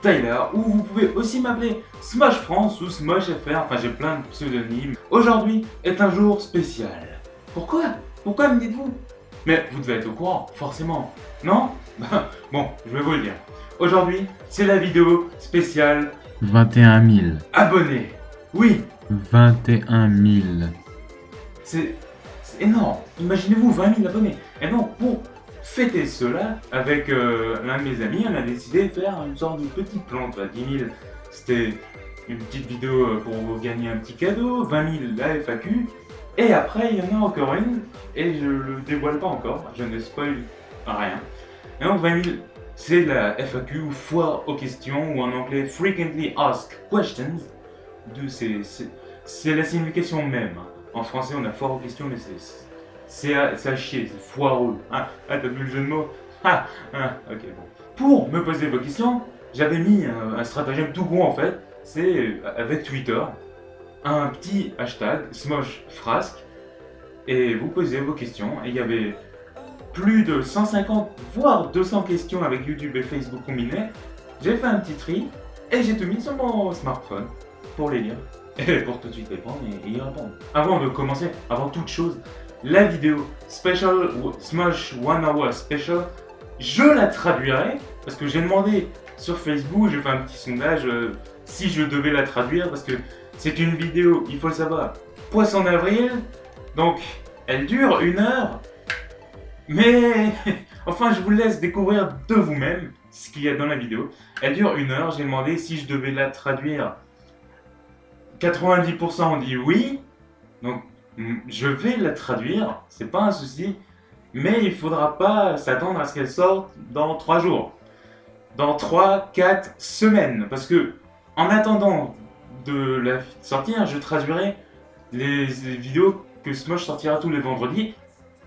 Tyler, ou vous pouvez aussi m'appeler Smosh France ou Smosh FR, enfin j'ai plein de pseudonymes. Aujourd'hui est un jour spécial. Pourquoi? Pourquoi me dites-vous? Mais vous devez être au courant, forcément. Non? Bon, je vais vous le dire. Aujourd'hui, c'est la vidéo spéciale 21 000. abonnés. Oui, 21 000. c'est énorme. Imaginez-vous 20 000 abonnés. Et donc, pour fêter cela, avec l'un de mes amis, on a décidé de faire une sorte de petit plan. 10 000, c'était une petite vidéo pour vous gagner un petit cadeau. 20 000, la FAQ. Et après, il y en a encore une, et je le dévoile pas encore, je ne spoil rien. Et donc 20 000, c'est la FAQ, ou foire aux questions, ou en anglais Frequently Asked Questions. C'est la signification même. En français, on a foire aux questions, mais c'est à chier, c'est foireux. Ah, t'as vu le jeu de mots? Ok, bon. Pour me poser vos questions, j'avais mis un stratagème tout con en fait, c'est avec Twitter. Un petit hashtag SmoshFrasque et vous posez vos questions et il y avait plus de 150 voire 200 questions avec YouTube et Facebook combinés. J'ai fait un petit tri et j'ai tout mis sur mon smartphone pour les lire et pour tout de suite répondre et y répondre. Avant de commencer, avant toute chose, la vidéo Special Smosh 1 Hour Special, je la traduirai parce que j'ai demandé sur Facebook, j'ai fait un petit sondage si je devais la traduire parce que c'est une vidéo, il faut le savoir, poisson d'avril, donc elle dure 1 heure, mais enfin je vous laisse découvrir de vous-même ce qu'il y a dans la vidéo. Elle dure 1 heure, j'ai demandé si je devais la traduire, 90% ont dit oui, donc je vais la traduire, c'est pas un souci, mais il faudra pas s'attendre à ce qu'elle sorte dans 3 jours, dans 3-4 semaines, parce que en attendant de la sortir, je traduirai les vidéos que Smosh sortira tous les vendredis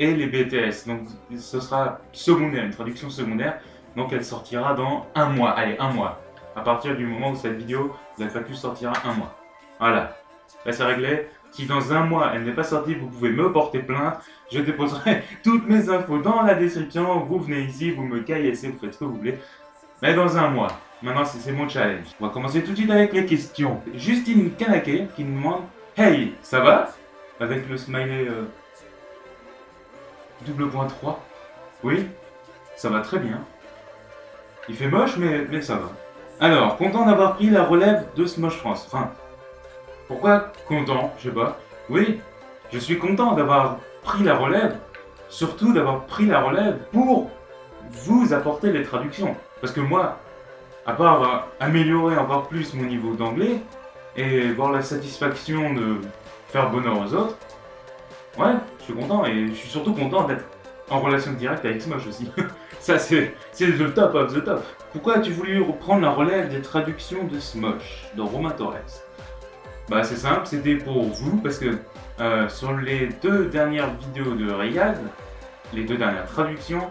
et les BTS. Donc ce sera secondaire, une traduction secondaire. Donc elle sortira dans 1 mois. Allez, 1 mois. À partir du moment où cette vidéo, la FAQ sortira 1 mois. Voilà. Là c'est réglé. Si dans 1 mois elle n'est pas sortie, vous pouvez me porter plainte. Je déposerai toutes mes infos dans la description. Vous venez ici, vous me caillassez, vous faites ce que vous voulez. Mais dans 1 mois. Maintenant, c'est mon challenge. On va commencer tout de suite avec les questions. Justine Kanake qui nous demande « Hey, ça va ?» avec le smiley double point 3. Oui, ça va très bien. Il fait moche, mais ça va. Alors, content d'avoir pris la relève de Smosh France. Enfin, pourquoi content? Je sais pas. Oui, je suis content d'avoir pris la relève. Surtout d'avoir pris la relève pour vous apporter les traductions. Parce que moi, à part améliorer encore plus mon niveau d'anglais et voir la satisfaction de faire bonheur aux autres, ouais, je suis content et je suis surtout content d'être en relation directe avec Smosh aussi. Ça, c'est le top of the top. Pourquoi as-tu voulu reprendre la relève des traductions de Smosh, de Romain Torres? Bah, c'est simple, c'était pour vous parce que sur les 2 dernières vidéos de Riyad, les 2 dernières traductions,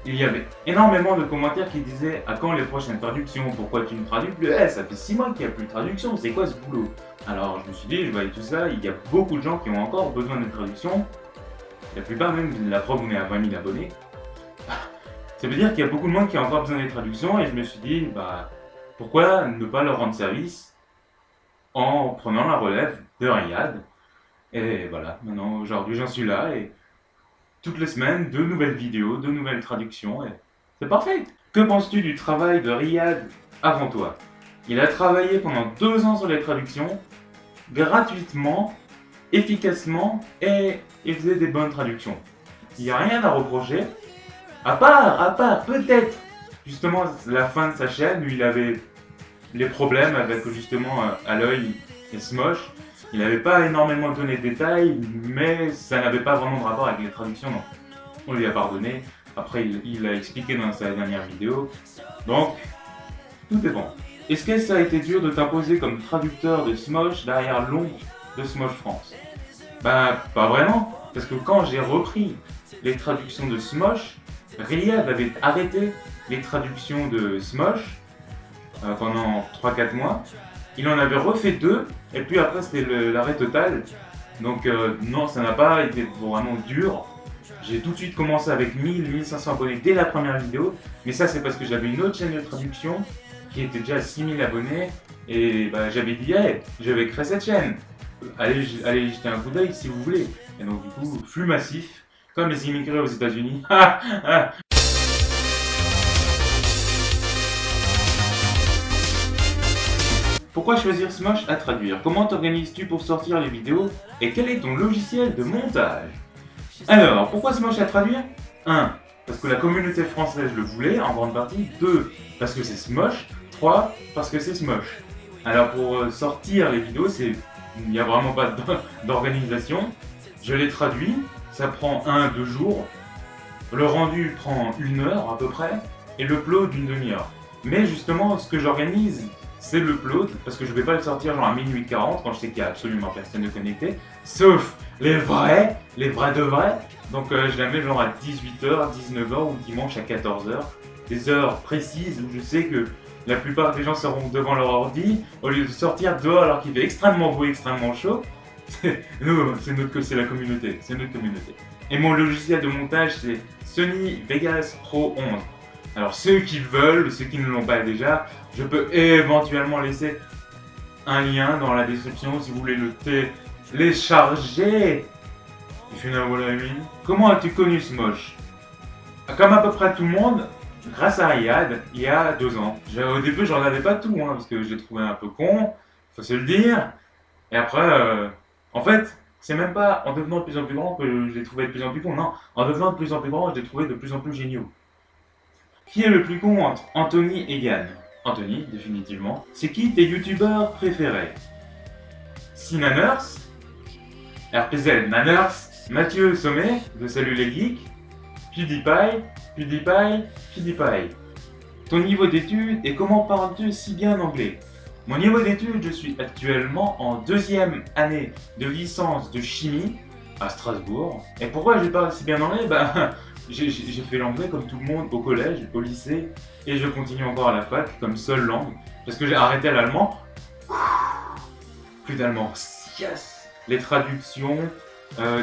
il y avait énormément de commentaires qui disaient « À quand les prochaines traductions? Pourquoi tu ne traduis plus? Ça fait 6 mois qu'il n'y a plus de traduction, c'est quoi ce boulot ?» Alors je me suis dit, je voyais tout ça, il y a beaucoup de gens qui ont encore besoin de traduction. La plupart même, la preuve on est à 20 000 abonnés. Ça veut dire qu'il y a beaucoup de monde qui a encore besoin des traductions et je me suis dit, bah pourquoi ne pas leur rendre service en prenant la relève de Riyad. Et voilà, maintenant aujourd'hui j'en suis là et toutes les semaines, 2 nouvelles vidéos, 2 nouvelles traductions, et c'est parfait. Que penses-tu du travail de Riyad avant toi? Il a travaillé pendant 2 ans sur les traductions, gratuitement, efficacement, et il faisait des bonnes traductions. Il n'y a rien à reprocher, à part peut-être, justement, la fin de sa chaîne, où il avait les problèmes avec, justement, Aloy et Smosh. Il n'avait pas énormément donné de détails, mais ça n'avait pas vraiment de rapport avec les traductions, donc on lui a pardonné. Après, il l'a expliqué dans sa dernière vidéo. Donc, tout est bon. Est-ce que ça a été dur de t'imposer comme traducteur de Smosh derrière l'ombre de Smosh France? Bah, pas vraiment, parce que quand j'ai repris les traductions de Smosh, Riyad avait arrêté les traductions de Smosh pendant 3-4 mois. Il en avait refait 2, et puis après c'était l'arrêt total. Donc non, ça n'a pas été vraiment dur. J'ai tout de suite commencé avec 1000-1500 abonnés dès la première vidéo. Mais ça c'est parce que j'avais une autre chaîne de traduction qui était déjà à 6000 abonnés. Et bah, j'avais dit, hey, je vais créer cette chaîne. Allez jeter un coup d'œil si vous voulez. Et donc, du coup, flux massif, comme les immigrés aux États-Unis. Pourquoi choisir Smosh à traduire? Comment t'organises-tu pour sortir les vidéos? Et quel est ton logiciel de montage? Alors, pourquoi Smosh à traduire? 1. Parce que la communauté française le voulait, en grande partie. 2. Parce que c'est Smosh. 3. Parce que c'est Smosh. Alors, pour sortir les vidéos, il n'y a vraiment pas d'organisation. Je les traduis, ça prend 1-2 jours. Le rendu prend 1 heure à peu près. Et l'upload d'une demi-heure. Mais justement, ce que j'organise, c'est l'upload, parce que je vais pas le sortir genre à minuit 40 quand je sais qu'il y a absolument personne de connecté, sauf les vrais de vrais. Donc je la mets genre à 18h, 19h ou dimanche à 14h, des heures précises où je sais que la plupart des gens seront devant leur ordi, au lieu de sortir dehors alors qu'il fait extrêmement beau, extrêmement chaud. C'est la communauté, c'est notre communauté. Et mon logiciel de montage c'est Sony Vegas Pro 11. Alors ceux qui veulent, ceux qui ne l'ont pas déjà, je peux éventuellement laisser un lien dans la description si vous voulez le télécharger. Comment as-tu connu Smosh? Comme à peu près tout le monde, grâce à Riyad, il y a 2 ans. Au début je regardais pas tout, parce que je l'ai trouvé un peu con, faut se le dire. Et après, en fait, c'est même pas en devenant de plus en plus grand que je l'ai trouvé de plus en plus con, non. En devenant de plus en plus grand, je l'ai trouvé de plus en plus géniaux. Qui est le plus con entre Anthony et Yann? Anthony, définitivement. C'est qui tes youtubeurs préférés? Sinaners, RPZ Naners, Mathieu Sommet, de Salut les Geeks, PewDiePie. Ton niveau d'études et comment parles-tu si bien anglais? Mon niveau d'études, je suis actuellement en 2e année de licence de chimie à Strasbourg. Et pourquoi je parle si bien anglais? J'ai fait l'anglais comme tout le monde au collège, au lycée, et je continue encore à la fac comme seule langue, parce que j'ai arrêté l'allemand. Plus d'allemand, yes. Les traductions,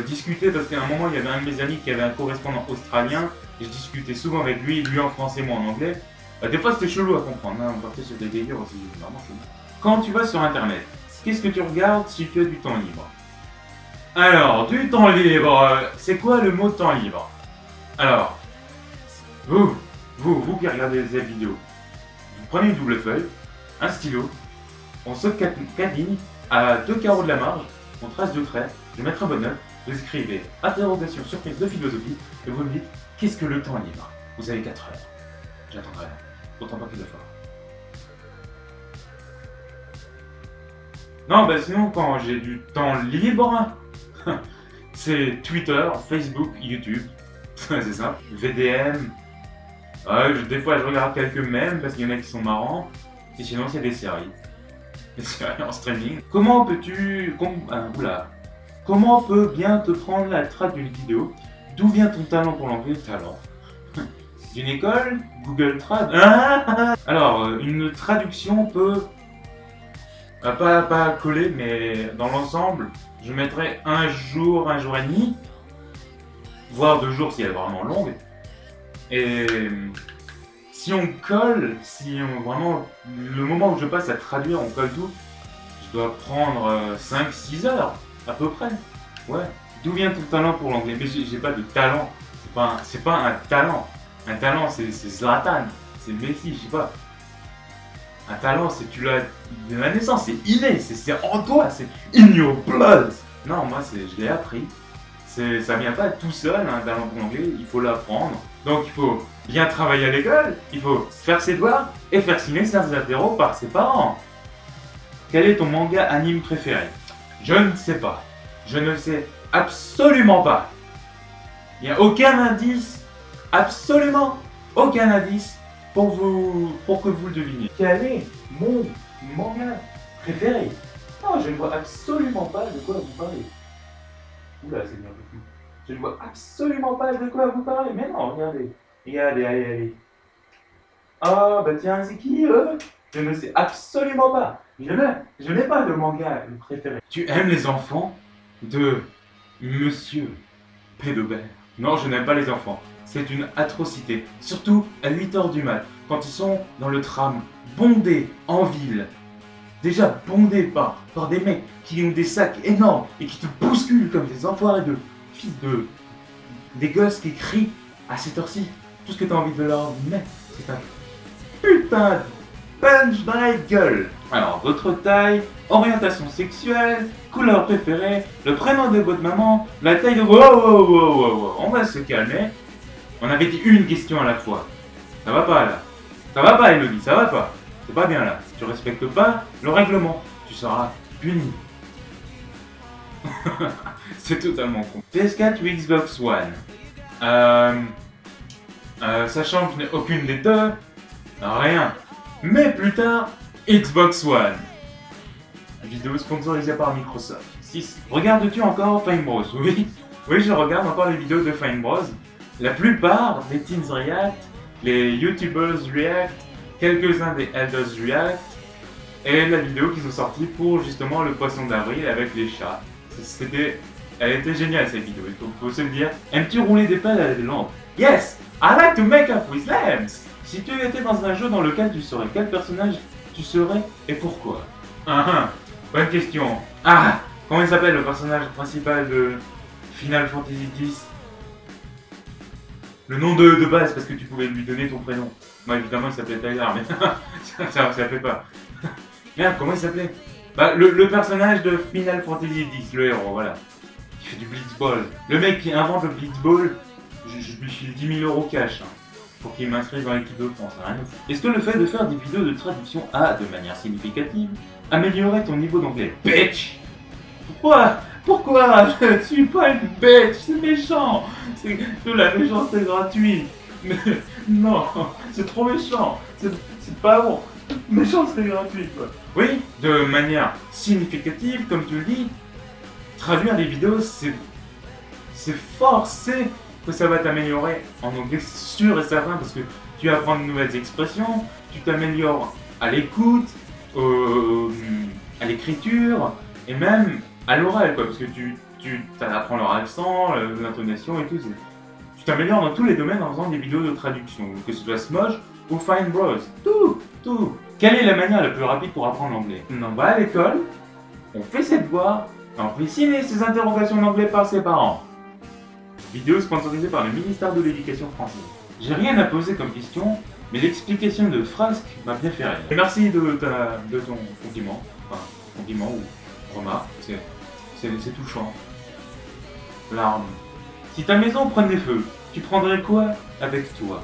discuter, parce qu'à un moment il y avait un de mes amis qui avait un correspondant australien, et je discutais souvent avec lui en français, moi en anglais. Des fois c'était chelou à comprendre, on partait sur des délires aussi, vraiment chelou. Quand tu vas sur internet, qu'est-ce que tu regardes si tu as du temps libre? Alors, du temps libre, c'est quoi le mot temps libre? Alors, vous qui regardez cette vidéo, vous prenez une double feuille, un stylo, on saute 4 lignes, à 2 carreaux de la marge, on trace 2 traits, je vais mettre un bonne note, vous écrivez interrogation, surprise de philosophie, et vous me dites qu'est-ce que le temps libre? Vous avez 4 heures. J'attendrai, autant pas qu'il le fera. Non, sinon, quand j'ai du temps libre, c'est Twitter, Facebook, YouTube. C'est ça. VDM. Des fois je regarde quelques mèmes parce qu'il y en a qui sont marrants. Et sinon c'est des séries. Des séries en streaming. Comment peux-tu... Comment peut bien te prendre la trad d'une vidéo? D'où vient ton talent pour l'anglais? Talent. D'une école? Google Trad. Alors, une traduction peut... pas coller, mais dans l'ensemble, je mettrais 1 jour, 1 jour et demi. Voire 2 jours si elle est vraiment longue. Et si on colle, vraiment, le moment où je passe à traduire, on colle tout, je dois prendre 5-6 heures, à peu près. Ouais. D'où vient ton talent pour l'anglais? Mais j'ai pas de talent. C'est pas un talent. Un talent, c'est Zlatan, c'est Messi, je sais pas. Un talent, c'est tu l'as de la naissance, c'est inné, c'est en toi, c'est in your blood. Non, moi, je l'ai appris. Ça vient pas tout seul, un talent pour l'anglais, il faut l'apprendre. Donc il faut bien travailler à l'école, il faut faire ses devoirs et faire signer ses interros par ses parents. Quel est ton manga anime préféré? Je ne sais pas. Je ne sais absolument pas. Il n'y a aucun indice, absolument aucun indice pour que vous le deviniez. Quel est mon manga préféré? Non, je ne vois absolument pas de quoi vous parlez. Oula, c'est bien beaucoup. Je ne vois absolument pas de quoi vous parlez. Mais non, regardez. Regardez, allez. Ah, tiens, c'est qui eux? Je ne sais absolument pas. Je n'ai pas de manga préféré. Tu aimes les enfants de Monsieur Pédobert? Non, je n'aime pas les enfants. c'est une atrocité. Surtout à 8 h du mat, quand ils sont dans le tram, bondés en ville. Déjà bondés par des mecs qui ont des sacs énormes et qui te bousculent comme des enfoirés de fils de... Des gosses qui crient à cette heure-ci. Tout ce que tu as envie de leur mettre, c'est un putain de punch dans la gueule. Alors, votre taille, orientation sexuelle, couleur préférée, le prénom de votre maman, la taille de... Wow. On va se calmer. On avait dit une question à la fois. Ça va pas là. Ça va pas Elodie, ça va pas. C'est pas bien là. Tu respectes pas le règlement. Tu seras puni. C'est totalement con. PS4 ou Xbox One. Sachant que je n'ai aucune des deux, rien. Mais plus tard, Xbox One. Vidéo sponsorisée par Microsoft. 6. Regardes-tu encore Fine Bros? Oui, je regarde encore les vidéos de Fine Bros. La plupart des Teens React, les YouTubers React, quelques-uns des Elders React, et la vidéo qu'ils ont sortie pour justement le poisson d'avril avec les chats. Elle était géniale cette vidéo, il faut se le dire. Aimes-tu rouler des pelles à des lampes? Yes, I like to make up with lamps. Si tu étais dans un jeu dans lequel tu serais, quel personnage tu serais et pourquoi? Bonne question. Comment il s'appelle le personnage principal de Final Fantasy X? Le nom de base, parce que tu pouvais lui donner ton prénom. Moi évidemment il s'appelait Tyler, mais ça fait pas. Merde, comment il s'appelait? Bah le personnage de Final Fantasy X, le héros, voilà. Qui fait du Blitzball. Le mec qui invente le Blitzball, je lui file 10 000 € cash. Pour qu'il m'inscrive dans l'équipe de France, rien à foutre. Est-ce que le fait de faire des vidéos de traduction a, de manière significative, amélioré ton niveau d'anglais? Bitch! Pourquoi? Je ne suis pas une bitch, c'est méchant! C'est de la méchanceté gratuite! Mais non, c'est trop méchant! C'est pas bon! Méchanceté gratuite, quoi! Oui, de manière significative, comme tu le dis, traduire des vidéos, c'est forcé que ça va t'améliorer en anglais, c'est sûr et certain, parce que tu apprends de nouvelles expressions, tu t'améliores à l'écoute, à l'écriture, et même à l'oral, quoi, parce que tu apprends leur accent, l'intonation et tout. Tu t'améliores dans tous les domaines en faisant des vidéos de traduction, que ce soit Smosh ou Fine Bros. Tout. Quelle est la manière la plus rapide pour apprendre l'anglais? On va à l'école, on fait ses devoirs, et on fait signer ses interrogations d'anglais par ses parents. Vidéo sponsorisée par le ministère de l'Éducation française. J'ai rien à poser comme question, mais l'explication de Frasque m'a bien fait rire. Merci de ton compliment, enfin compliment ou remarque, c'est touchant. Larme. Si ta maison prenait feu, tu prendrais quoi avec toi?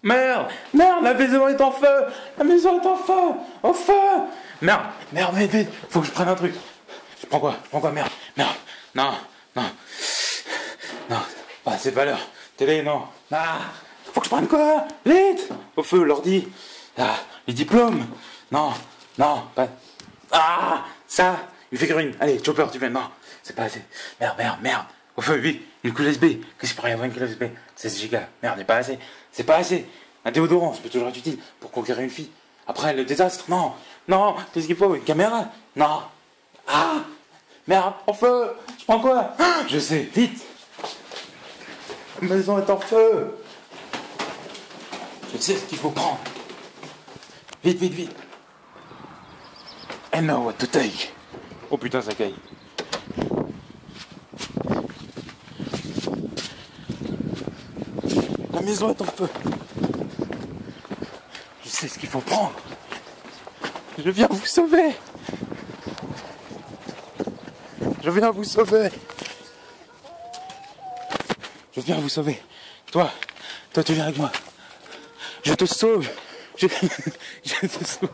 Merde, la maison est en feu! La maison est en feu! Au feu! Merde, vite, faut que je prenne un truc. Je prends quoi, merde, non, pas assez de valeur. Télé, non. Faut que je prenne quoi? Vite! Au feu, l'ordi. Les diplômes. Non, pas... ça, une figurine. Allez, Chopper, tu viens. Non, c'est pas assez. Merde. Au feu, vite, une clé USB. Qu'est-ce qu'il pourrait y avoir une clé USB? 16 Go. Merde, c'est pas assez. Un déodorant, ça peut toujours être utile pour conquérir une fille. Après, le désastre. Non, qu'est-ce qu'il faut? Une caméra? Non. Merde, au feu. Je prends quoi? Je sais, vite. La maison est en feu. Je sais ce qu'il faut prendre. Vite. I know what to take. Oh putain, ça caille. La maison est en feu. Je sais ce qu'il faut prendre. Je viens vous sauver. Je viens vous sauver. Toi, tu viens avec moi. Je te sauve. Je te sauve.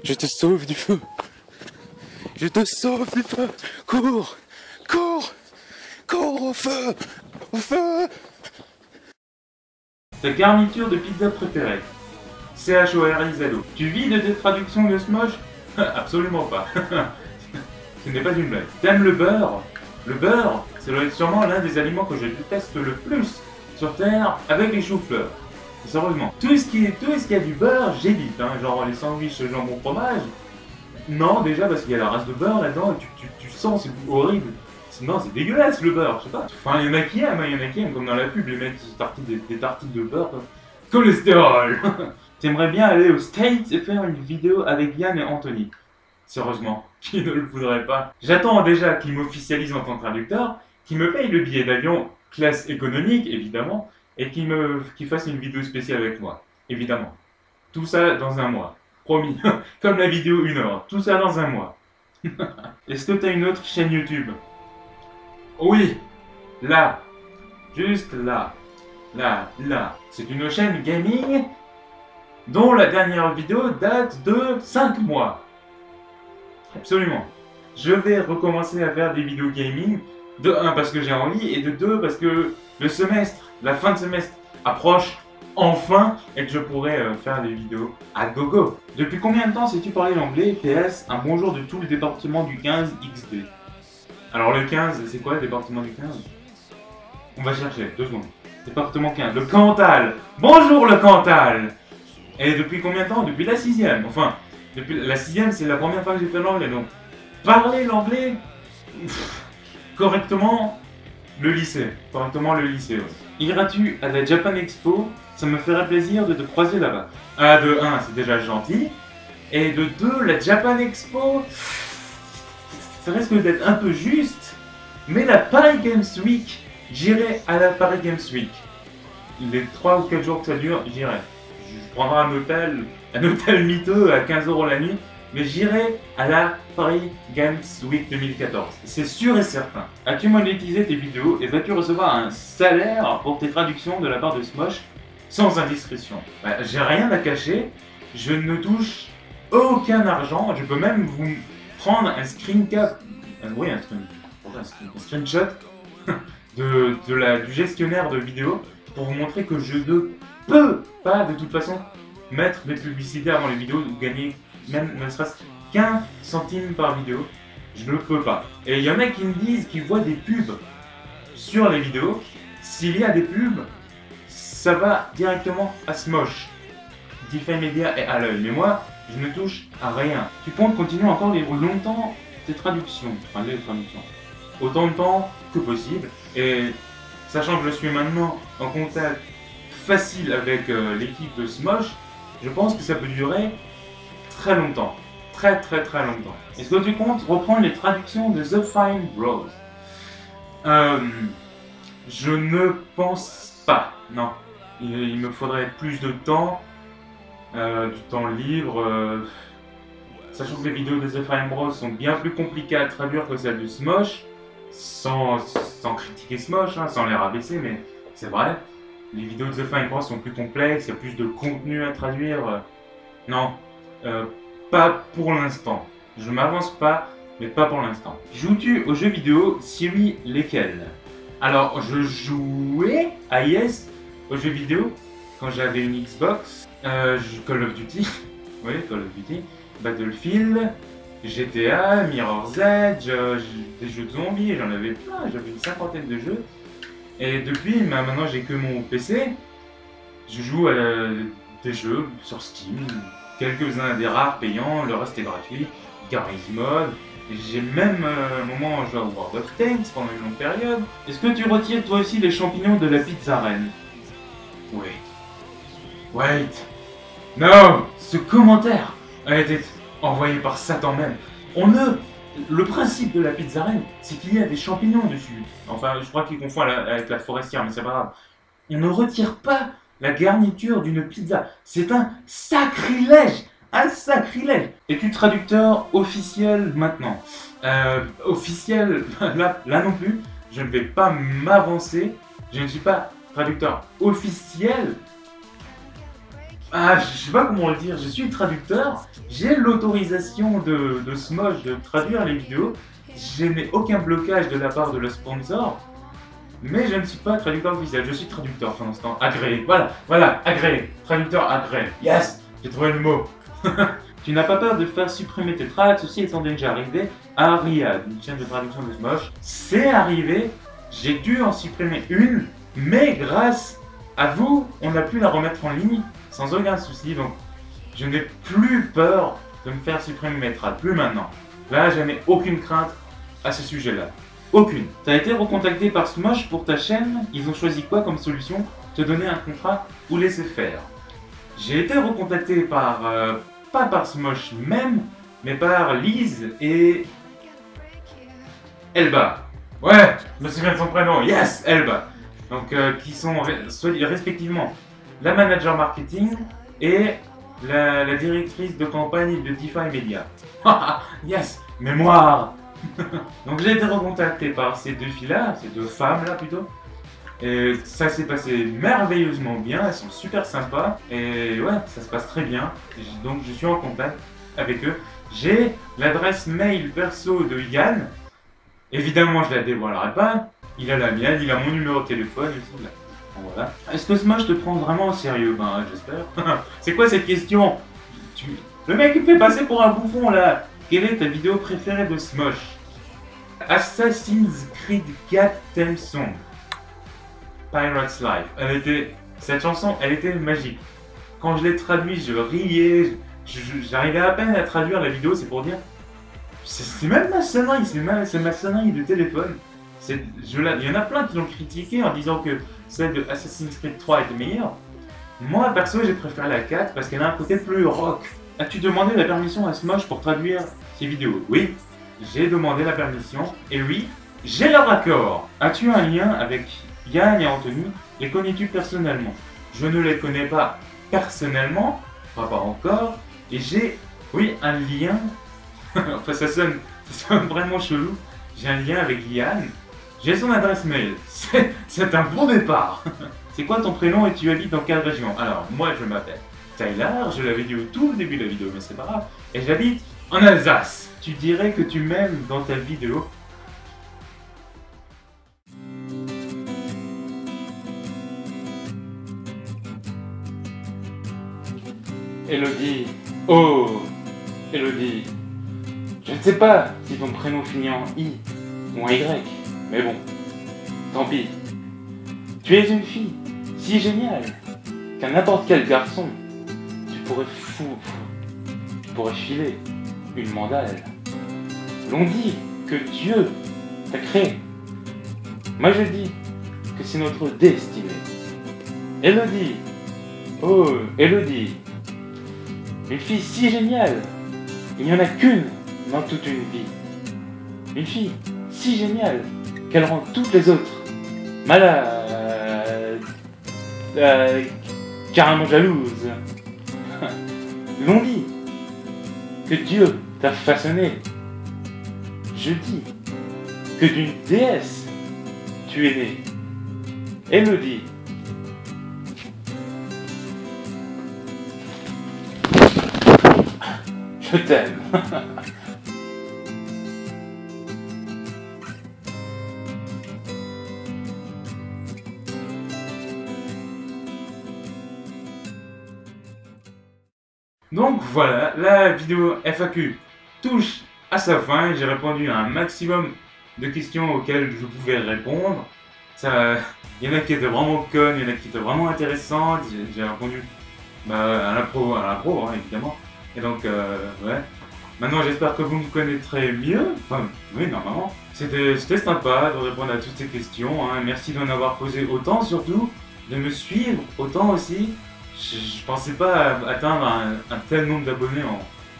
Je te sauve du feu. Cours au feu. Ta garniture de pizza préférée? CHORIZO. Tu vis de tes traductions de Smosh? Absolument pas. Ce n'est pas une blague. T'aimes le beurre? Le beurre, ça doit être sûrement l'un des aliments que je déteste le plus sur Terre, avec les choux-fleurs. Sérieusement. Tout ce qui a du beurre, j'évite. Genre les sandwichs jambon fromage. Non, déjà parce qu'il y a la race de beurre là-dedans et tu sens, c'est horrible. Non, c'est dégueulasse le beurre, je sais pas. Enfin, il y en a qui aiment, hein, il y en a qui aiment, comme dans la pub, les mecs qui se tartinent des tartines de beurre. Cholestérol. T'aimerais bien aller aux States et faire une vidéo avec Yann et Anthony. Sérieusement, qui ne le voudrait pas? J'attends déjà qu'il m'officialise en tant que traducteur, qu'il me paye le billet d'avion classe économique, évidemment, et qu'il fasse une vidéo spéciale avec moi, évidemment. Tout ça dans un mois. Promis. Comme la vidéo 1 heure. Tout ça dans un mois. Est-ce que t'as une autre chaîne YouTube? Oui. Là. Juste là. Là. C'est une chaîne gaming dont la dernière vidéo date de 5 mois. Absolument. Je vais recommencer à faire des vidéos gaming. De 1 parce que j'ai envie et de 2 parce que le semestre, la fin de semestre approche enfin et que je pourrai faire des vidéos à gogo. Depuis combien de temps sais-tu parler l'anglais? PS, un bonjour de tout le département du 15 XD. Alors le 15, c'est quoi le département du 15? On va chercher, 2 secondes. Département 15, le Cantal. Bonjour le Cantal. Et depuis combien de temps? Depuis la 6ème. Enfin, depuis la 6ème, c'est la première fois que j'ai fait l'anglais. Donc, parler l'anglais correctement, le lycée. Correctement, le lycée, ouais. Iras-tu à la Japan Expo? Ça me ferait plaisir de te croiser là-bas. Ah, de 1, c'est déjà gentil. Et de 2, la Japan Expo, ça risque d'être un peu juste. Mais la Paris Games Week, j'irai à la Paris Games Week. Les 3 ou 4 jours que ça dure, j'irai. Je prendrai un hôtel miteux à 15 € la nuit. Mais j'irai à la Paris Games Week 2014. C'est sûr et certain. As-tu monétisé tes vidéos et vas-tu recevoir un salaire pour tes traductions de la part de Smosh sans indiscrétion? Bah, j'ai rien à cacher. Je ne touche aucun argent. Je peux même vous prendre un screen cap. Oui, un screenshot du gestionnaire de vidéos pour vous montrer que je ne peux pas de toute façon mettre des publicités avant les vidéos ou gagner même ne serait-ce qu'un centime par vidéo. Je ne peux pas. Et il y en a qui me disent qu'ils voient des pubs sur les vidéos. S'il y a des pubs, ça va directement à Smosh, DeFi Media et à l'œil. Mais moi, je ne touche à rien. Tu comptes continuer encore longtemps tes traductions, enfin les traductions, autant de temps que possible. Et sachant que je suis maintenant en contact facile avec l'équipe de Smosh, je pense que ça peut durer très longtemps. Très longtemps. Est-ce que tu comptes reprendre les traductions de The Fine Bros? Je ne pense pas. Non. Il me faudrait plus de temps. Du temps libre. Sachant que les vidéos de The Fine Bros sont bien plus compliquées à traduire que celles de Smosh. Sans critiquer Smosh, hein, sans les rabaisser, mais c'est vrai. Les vidéos de The Fine Bros sont plus complexes, il y a plus de contenu à traduire. Non. Pas pour l'instant. Je m'avance pas, mais pas pour l'instant. Joues-tu aux jeux vidéo? Si oui, lesquels? Alors, je jouais à IS aux jeux vidéo quand j'avais une Xbox. Call of Duty. Oui, Call of Duty. Battlefield, GTA, Mirror's Edge, des jeux de zombies, j'en avais plein, j'avais une 50aine de jeux. Et depuis, maintenant j'ai que mon PC. Je joue à des jeux sur Steam. Quelques-uns des rares payants, le reste est gratuit. Garry's Mod. J'ai même un moment joué à World of Tanks pendant une longue période. Est-ce que tu retires toi aussi les champignons de la pizza reine? Wait. Non. Ce commentaire a été envoyé par Satan même. Le principe de la pizza reine, c'est qu'il y a des champignons dessus. Enfin, je crois qu'il confond avec la forestière, mais c'est pas grave. On ne retire pas la garniture d'une pizza. C'est un sacrilège. Un sacrilège. Es-tu traducteur officiel maintenant? Officiel, là non plus. Je ne vais pas m'avancer. Je ne suis pas traducteur officiel. Je sais pas comment le dire. Je suis traducteur. J'ai l'autorisation de Smosh de traduire les vidéos. Je n'ai aucun blocage de la part de le sponsor. Mais je ne suis pas traducteur officiel, je suis traducteur pour l'instant. Agréé, voilà, agréé. Traducteur agréé. Yes, j'ai trouvé le mot. Tu n'as pas peur de faire supprimer tes tracks, ceci étant déjà arrivé à Riyad, une chaîne de traduction de Smosh. C'est arrivé, j'ai dû en supprimer une, mais grâce à vous, on a pu la remettre en ligne sans aucun souci. Donc, je n'ai plus peur de me faire supprimer mes tracks, plus maintenant. Là, je n'ai aucune crainte à ce sujet-là. Aucune. T'as été recontacté par Smosh pour ta chaîne, ils ont choisi quoi comme solution? Te donner un contrat ou laisser faire? J'ai été recontacté par, pas par Smosh même, mais par Lise et Elba. Ouais, je me souviens de son prénom, yes, Elba. Donc, qui sont respectivement la manager marketing et la directrice de campagne de DeFi Media. Yes, mémoire. Donc j'ai été recontacté par ces deux filles-là, ces deux femmes-là plutôt. Et ça s'est passé merveilleusement bien, elles sont super sympas. Et ouais, ça se passe très bien. Donc je suis en contact avec eux. J'ai l'adresse mail perso de Yann. Évidemment, je la dévoilerai pas. Il a la mienne, il a mon numéro de téléphone aussi. Là. Bon, voilà. Est-ce que Smosh te prend vraiment au sérieux? Ben, j'espère. C'est quoi cette question? Le mec il me fait passer pour un bouffon là. Quelle est ta vidéo préférée de Smosh? Assassin's Creed 4 Theme Song. Pirate's Life. Cette chanson, elle était magique. Quand je l'ai traduite, je riais. J'arrivais à peine à traduire la vidéo, c'est pour dire. C'est même ma sonnerie, c'est ma sonnerie de téléphone. Il y en a plein qui l'ont critiqué en disant que celle de Assassin's Creed 3 était meilleure. Moi, perso, j'ai préféré la 4 parce qu'elle a un côté plus rock. As-tu demandé la permission à Smosh pour traduire ces vidéos? Oui, j'ai demandé la permission. Et oui, j'ai leur accord. As-tu un lien avec Yann et Anthony? Les connais-tu personnellement? Je ne les connais pas personnellement, pas encore. Et j'ai, oui, un lien. Enfin, ça sonne vraiment chelou. J'ai un lien avec Yann. J'ai son adresse mail. C'est un bon départ. C'est quoi ton prénom et tu habites dans quelle région? Alors, moi, je m'appelle Tyler. Je l'avais dit au tout début de la vidéo, mais c'est pas grave. Et j'habite en Alsace. Tu dirais que tu m'aimes dans ta vidéo. Elodie. Oh, Elodie. Je ne sais pas si ton prénom finit en I ou en Y, mais bon, tant pis. Tu es une fille si géniale qu'à n'importe quel garçon, tu pourrais filer une mandale. L'on dit que Dieu t'a créé. Moi je dis que c'est notre destinée. Elodie, oh Elodie, une fille si géniale, il n'y en a qu'une dans toute une vie. Une fille si géniale qu'elle rend toutes les autres malades, carrément jalouses. L'on dit que Dieu t'a façonné. Je dis que d'une déesse tu es né. Elodie. Je t'aime. Donc voilà, la vidéo FAQ touche à sa fin. J'ai répondu à un maximum de questions auxquelles je pouvais répondre. Il y en a qui étaient vraiment connes, il y en a qui étaient vraiment intéressantes. J'ai répondu à la pro, hein, évidemment. Et donc, ouais. Maintenant, j'espère que vous me connaîtrez mieux. Enfin, oui, normalement. C'était sympa de répondre à toutes ces questions. Hein. Merci d'en avoir posé autant, surtout. De me suivre autant aussi. Je pensais pas atteindre un tel nombre d'abonnés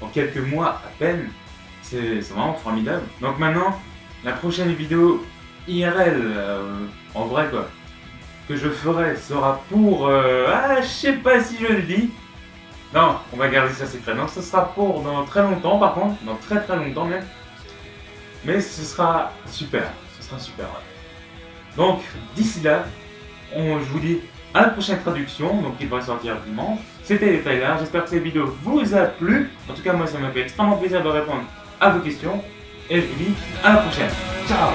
en quelques mois à peine. C'est vraiment formidable. Donc maintenant, la prochaine vidéo IRL, en vrai quoi, que je ferai sera pour... je sais pas si je le dis. Non, on va garder ça secret. Donc ce sera pour dans très longtemps par contre, dans très longtemps même. Mais ce sera super, ouais. Donc d'ici là, je vous dis à la prochaine traduction, donc il va sortir dimanche. C'était Tyler, j'espère que cette vidéo vous a plu. En tout cas moi ça m'a fait extrêmement plaisir de répondre à vos questions. Et je vous dis à la prochaine. Ciao.